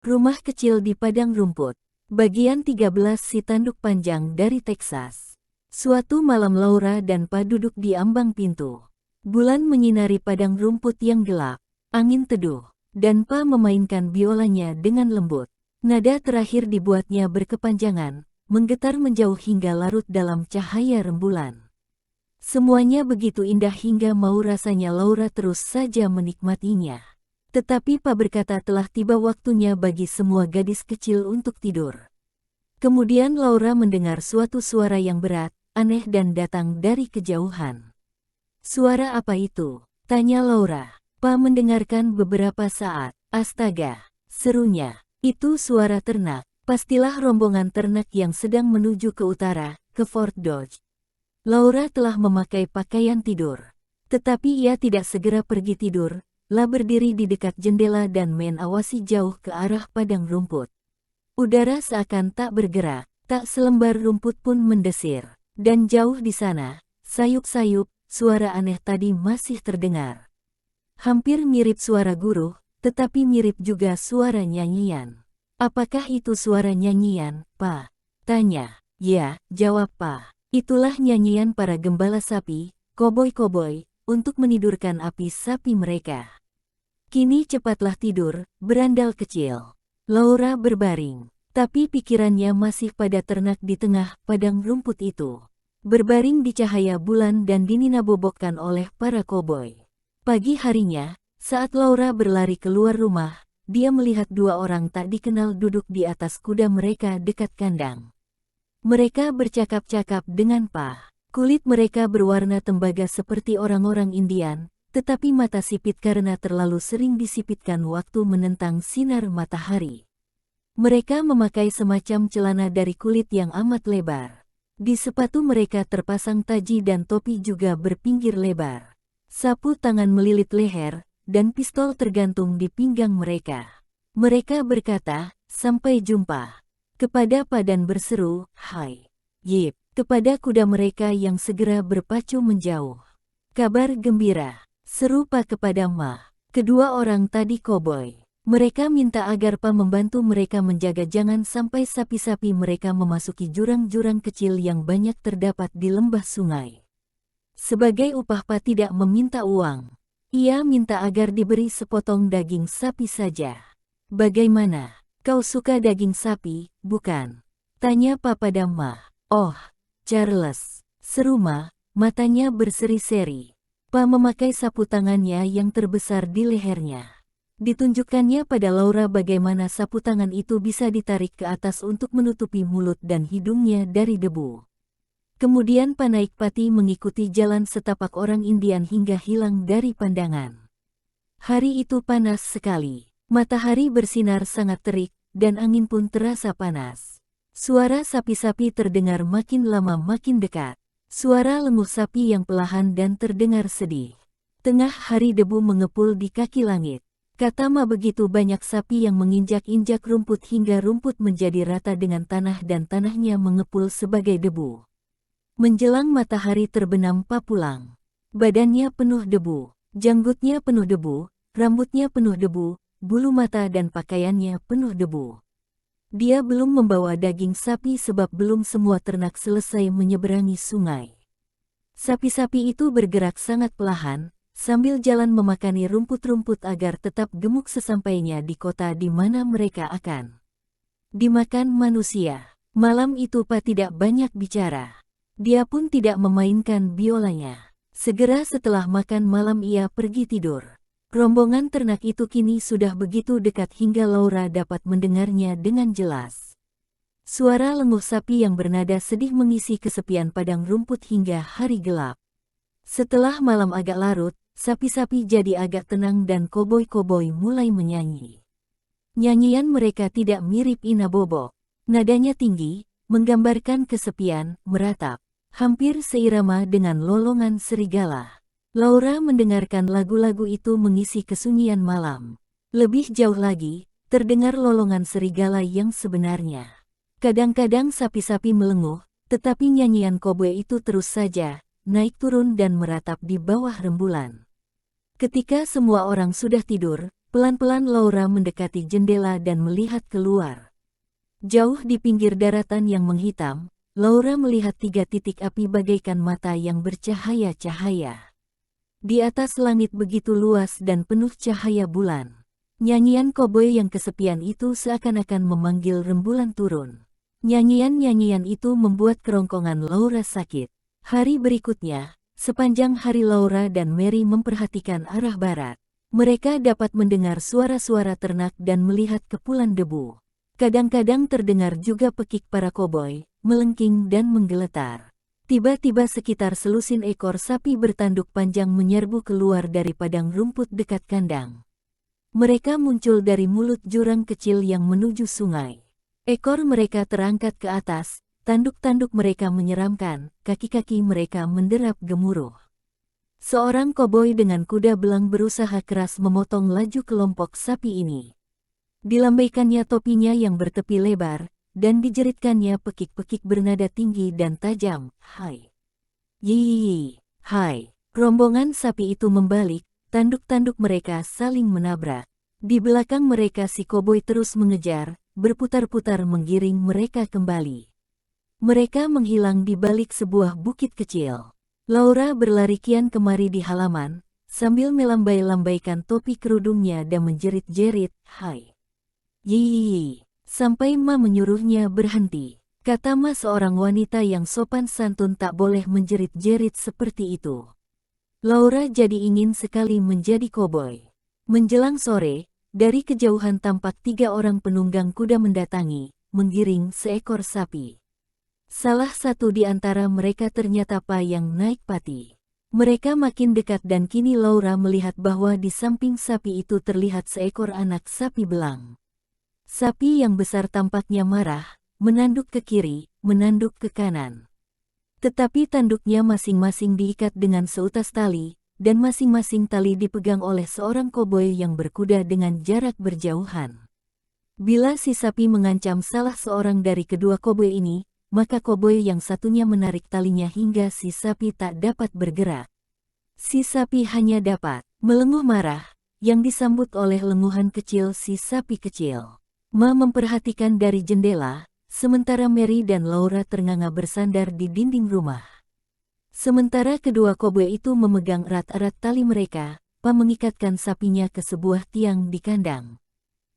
Rumah kecil di padang rumput. Bagian 13 si tanduk panjang dari Texas. Suatu malam Laura dan Pa duduk di ambang pintu. Bulan menyinari padang rumput yang gelap. Angin teduh. Dan Pa memainkan biolanya dengan lembut. Nada terakhir dibuatnya berkepanjangan, menggetar menjauh hingga larut dalam cahaya rembulan. Semuanya begitu indah hingga mau rasanya Laura terus saja menikmatinya. Tetapi Pa berkata telah tiba waktunya bagi semua gadis kecil untuk tidur. Kemudian Laura mendengar suatu suara yang berat, aneh dan datang dari kejauhan. Suara apa itu? Tanya Laura. Pa mendengarkan beberapa saat. Astaga, serunya. Itu suara ternak. Pastilah rombongan ternak yang sedang menuju ke utara, ke Fort Dodge. Laura telah memakai pakaian tidur. Tetapi ia tidak segera pergi tidur, lah berdiri di dekat jendela dan mengawasi jauh ke arah padang rumput. Udara seakan tak bergerak, tak selembar rumput pun mendesir. Dan jauh di sana, sayup-sayup, suara aneh tadi masih terdengar. Hampir mirip suara guruh, tetapi mirip juga suara nyanyian. Apakah itu suara nyanyian, Pa? Tanya. Ya, jawab Pa. Itulah nyanyian para gembala sapi, koboi-koboi, untuk menidurkan api sapi mereka. Kini cepatlah tidur, berandal kecil. Laura berbaring, tapi pikirannya masih pada ternak di tengah padang rumput itu. Berbaring di cahaya bulan dan dininabobokkan oleh para koboi. Pagi harinya, saat Laura berlari keluar rumah, dia melihat dua orang tak dikenal duduk di atas kuda mereka dekat kandang. Mereka bercakap-cakap dengan Pa. Kulit mereka berwarna tembaga seperti orang-orang Indian, tetapi mata sipit karena terlalu sering disipitkan waktu menentang sinar matahari. Mereka memakai semacam celana dari kulit yang amat lebar. Di sepatu mereka terpasang taji dan topi juga berpinggir lebar. Sapu tangan melilit leher, dan pistol tergantung di pinggang mereka. Mereka berkata, "Sampai jumpa." Kepada Pa dan berseru, "Hai, Yip," kepada kuda mereka yang segera berpacu menjauh. "Kabar gembira," seru Pa kepada Ma. Kedua orang tadi koboi. Mereka minta agar Pa membantu mereka menjaga jangan sampai sapi-sapi mereka memasuki jurang-jurang kecil yang banyak terdapat di lembah sungai. Sebagai upah Pa tidak meminta uang. Ia minta agar diberi sepotong daging sapi saja. "Bagaimana? Kau suka daging sapi, bukan?" tanya Pa pada Ma. "Oh, Charles," seru Ma, matanya berseri-seri. Pa memakai sapu tangannya yang terbesar di lehernya. Ditunjukkannya pada Laura bagaimana sapu tangan itu bisa ditarik ke atas untuk menutupi mulut dan hidungnya dari debu. Kemudian Pa naik pati mengikuti jalan setapak orang Indian hingga hilang dari pandangan. Hari itu panas sekali. Matahari bersinar sangat terik, dan angin pun terasa panas. Suara sapi-sapi terdengar makin lama makin dekat. Suara lenguh sapi yang perlahan dan terdengar sedih. Tengah hari debu mengepul di kaki langit. Kata Ma begitu banyak sapi yang menginjak-injak rumput hingga rumput menjadi rata dengan tanah dan tanahnya mengepul sebagai debu. Menjelang matahari terbenam Pa pulang. Badannya penuh debu, janggutnya penuh debu, rambutnya penuh debu, bulu mata dan pakaiannya penuh debu. Dia belum membawa daging sapi sebab belum semua ternak selesai menyeberangi sungai. Sapi-sapi itu bergerak sangat perlahan, sambil jalan memakani rumput-rumput agar tetap gemuk sesampainya di kota di mana mereka akan dimakan manusia. Malam itu Pa tidak banyak bicara. Dia pun tidak memainkan biolanya. Segera setelah makan malam ia pergi tidur. Rombongan ternak itu kini sudah begitu dekat hingga Laura dapat mendengarnya dengan jelas. Suara lenguh sapi yang bernada sedih mengisi kesepian padang rumput hingga hari gelap. Setelah malam agak larut, sapi-sapi jadi agak tenang dan koboi-koboi mulai menyanyi. Nyanyian mereka tidak mirip inabobok. Nadanya tinggi, menggambarkan kesepian, meratap. Hampir seirama dengan lolongan serigala. Laura mendengarkan lagu-lagu itu mengisi kesunyian malam. Lebih jauh lagi, terdengar lolongan serigala yang sebenarnya. Kadang-kadang sapi-sapi melenguh, tetapi nyanyian koboi itu terus saja, naik turun dan meratap di bawah rembulan. Ketika semua orang sudah tidur, Pelan-pelan Laura mendekati jendela dan melihat keluar. Jauh di pinggir daratan yang menghitam, Laura melihat 3 titik api bagaikan mata yang bercahaya-cahaya. Di atas langit begitu luas dan penuh cahaya bulan. Nyanyian koboi yang kesepian itu seakan-akan memanggil rembulan turun. Nyanyian-nyanyian itu membuat kerongkongan Laura sakit. Hari berikutnya, sepanjang hari Laura dan Mary memperhatikan arah barat. Mereka dapat mendengar suara-suara ternak dan melihat kepulan debu. Kadang-kadang terdengar juga pekik para koboi, melengking dan menggeletar. Tiba-tiba sekitar selusin ekor sapi bertanduk panjang menyerbu keluar dari padang rumput dekat kandang. Mereka muncul dari mulut jurang kecil yang menuju sungai. Ekor mereka terangkat ke atas, tanduk-tanduk mereka menyeramkan, kaki-kaki mereka menderap gemuruh. Seorang koboi dengan kuda belang berusaha keras memotong laju kelompok sapi ini. Dilambaikannya topinya yang bertepi lebar, dan dijeritkannya pekik-pekik bernada tinggi dan tajam. Hai! Yi! Hai! Rombongan sapi itu membalik, tanduk-tanduk mereka saling menabrak. Di belakang mereka si koboi terus mengejar, berputar-putar menggiring mereka kembali. Mereka menghilang di balik sebuah bukit kecil. Laura berlari kian kemari di halaman, sambil melambai-lambaikan topi kerudungnya dan menjerit-jerit, "Hai! Yi!" Sampai Ma menyuruhnya berhenti. Kata Ma, seorang wanita yang sopan santun tak boleh menjerit-jerit seperti itu. Laura jadi ingin sekali menjadi koboi. Menjelang sore, dari kejauhan tampak 3 orang penunggang kuda mendatangi, menggiring seekor sapi. Salah satu di antara mereka ternyata Pa yang naik pati. Mereka makin dekat dan kini Laura melihat bahwa di samping sapi itu terlihat seekor anak sapi belang. Sapi yang besar tampaknya marah, menanduk ke kiri, menanduk ke kanan. Tetapi tanduknya masing-masing diikat dengan seutas tali, dan masing-masing tali dipegang oleh seorang koboi yang berkuda dengan jarak berjauhan. Bila si sapi mengancam salah seorang dari kedua koboi ini, maka koboi yang satunya menarik talinya hingga si sapi tak dapat bergerak. Si sapi hanya dapat melenguh marah, yang disambut oleh lenguhan kecil si sapi kecil. Ma memperhatikan dari jendela, sementara Mary dan Laura ternganga bersandar di dinding rumah. Sementara kedua koboi itu memegang erat-erat tali mereka, Pa mengikatkan sapinya ke sebuah tiang di kandang.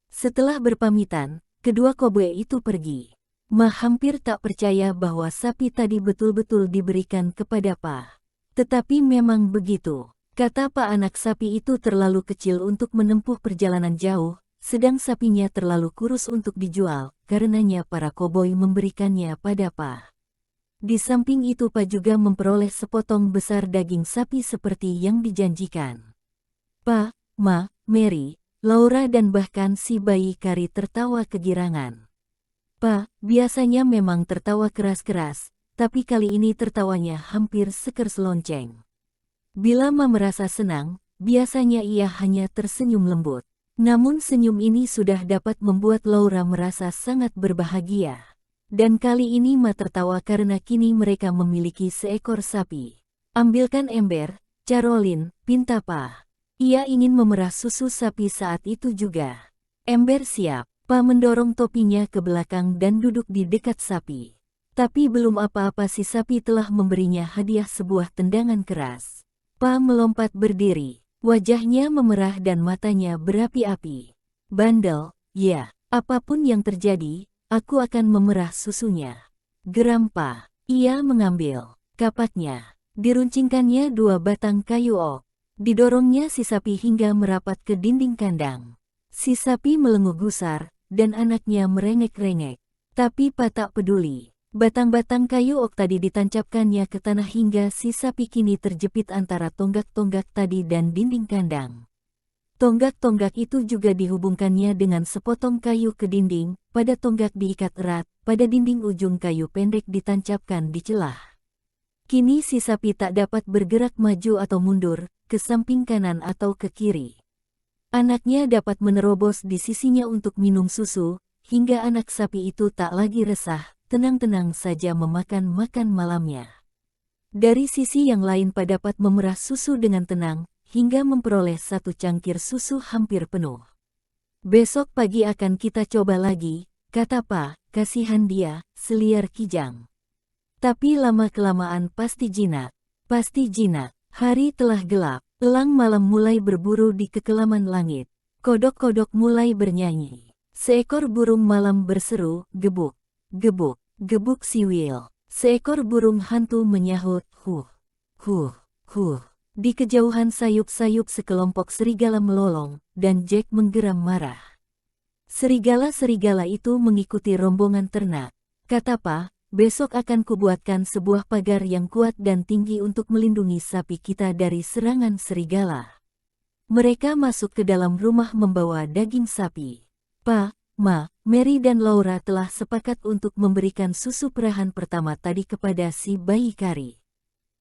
Setelah berpamitan, kedua koboi itu pergi. Ma hampir tak percaya bahwa sapi tadi betul-betul diberikan kepada Pa. Tetapi memang begitu. Kata Pa, anak sapi itu terlalu kecil untuk menempuh perjalanan jauh, sedang sapinya terlalu kurus untuk dijual, karenanya para koboi memberikannya pada Pa. Di samping itu Pa juga memperoleh sepotong besar daging sapi seperti yang dijanjikan. Pa, Ma, Mary, Laura dan bahkan si bayi Kari tertawa kegirangan. Pa biasanya memang tertawa keras-keras, tapi kali ini tertawanya hampir sekers lonceng. Bila Ma merasa senang, biasanya ia hanya tersenyum lembut. Namun senyum ini sudah dapat membuat Laura merasa sangat berbahagia. Dan kali ini Ma tertawa karena kini mereka memiliki seekor sapi. Ambilkan ember, Caroline, pinta Pa. Ia ingin memerah susu sapi saat itu juga. Ember siap. Pa mendorong topinya ke belakang dan duduk di dekat sapi. Tapi belum apa-apa si sapi telah memberinya hadiah sebuah tendangan keras. Pa melompat berdiri. Wajahnya memerah dan matanya berapi-api. Bandel, ya, apapun yang terjadi, aku akan memerah susunya. Geram Pa. Ia mengambil kapaknya. Diruncingkannya 2 batang kayu ok. Didorongnya si sapi hingga merapat ke dinding kandang. Si sapi melenguh gusar, dan anaknya merengek-rengek. Tapi Pa tak peduli. Batang-batang kayu ok tadi ditancapkannya ke tanah hingga si sapi kini terjepit antara tonggak-tonggak tadi dan dinding kandang. Tonggak-tonggak itu juga dihubungkannya dengan sepotong kayu ke dinding, pada tonggak diikat erat, pada dinding ujung kayu pendek ditancapkan di celah. Kini si sapi tak dapat bergerak maju atau mundur, ke samping kanan atau ke kiri. Anaknya dapat menerobos di sisinya untuk minum susu, hingga anak sapi itu tak lagi resah, tenang-tenang saja memakan makan malamnya. Dari sisi yang lain Pa dapat memerah susu dengan tenang, hingga memperoleh 1 cangkir susu hampir penuh. Besok pagi akan kita coba lagi, kata Pa, kasihan dia, seliar Kijang. Tapi lama-kelamaan pasti jinak. Pasti jinak. Hari telah gelap. Elang malam mulai berburu di kekelaman langit. Kodok-kodok mulai bernyanyi. Seekor burung malam berseru, gebuk, gebuk, gebuk siwil. Seekor burung hantu menyahut, huh, huh, huh. Di kejauhan sayup-sayup sekelompok serigala melolong, dan Jack menggeram marah. Serigala-serigala itu mengikuti rombongan ternak. Kata Pa, besok akan kubuatkan sebuah pagar yang kuat dan tinggi untuk melindungi sapi kita dari serangan serigala. Mereka masuk ke dalam rumah membawa daging sapi. Pa, Ma, Mary dan Laura telah sepakat untuk memberikan susu perahan pertama tadi kepada si bayi Kari.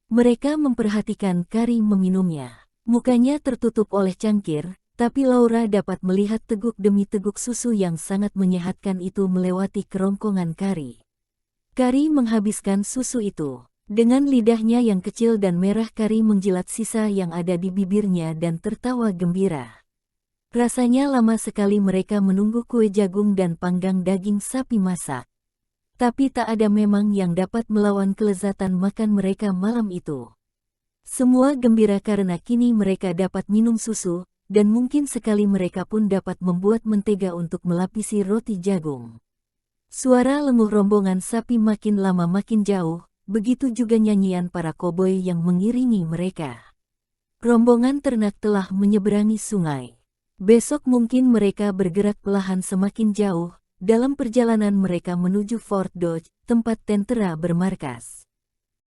Mereka memperhatikan Kari meminumnya. Mukanya tertutup oleh cangkir, tapi Laura dapat melihat teguk demi teguk susu yang sangat menyehatkan itu melewati kerongkongan Kari. Kari menghabiskan susu itu. Dengan lidahnya yang kecil dan merah Kari menjilat sisa yang ada di bibirnya dan tertawa gembira. Rasanya lama sekali mereka menunggu kue jagung dan panggang daging sapi masak. Tapi tak ada memang yang dapat melawan kelezatan makan mereka malam itu. Semua gembira karena kini mereka dapat minum susu, dan mungkin sekali mereka pun dapat membuat mentega untuk melapisi roti jagung. Suara lenguh rombongan sapi makin lama makin jauh, begitu juga nyanyian para koboi yang mengiringi mereka. Rombongan ternak telah menyeberangi sungai. Besok mungkin mereka bergerak perlahan semakin jauh, dalam perjalanan mereka menuju Fort Dodge, tempat tentara bermarkas.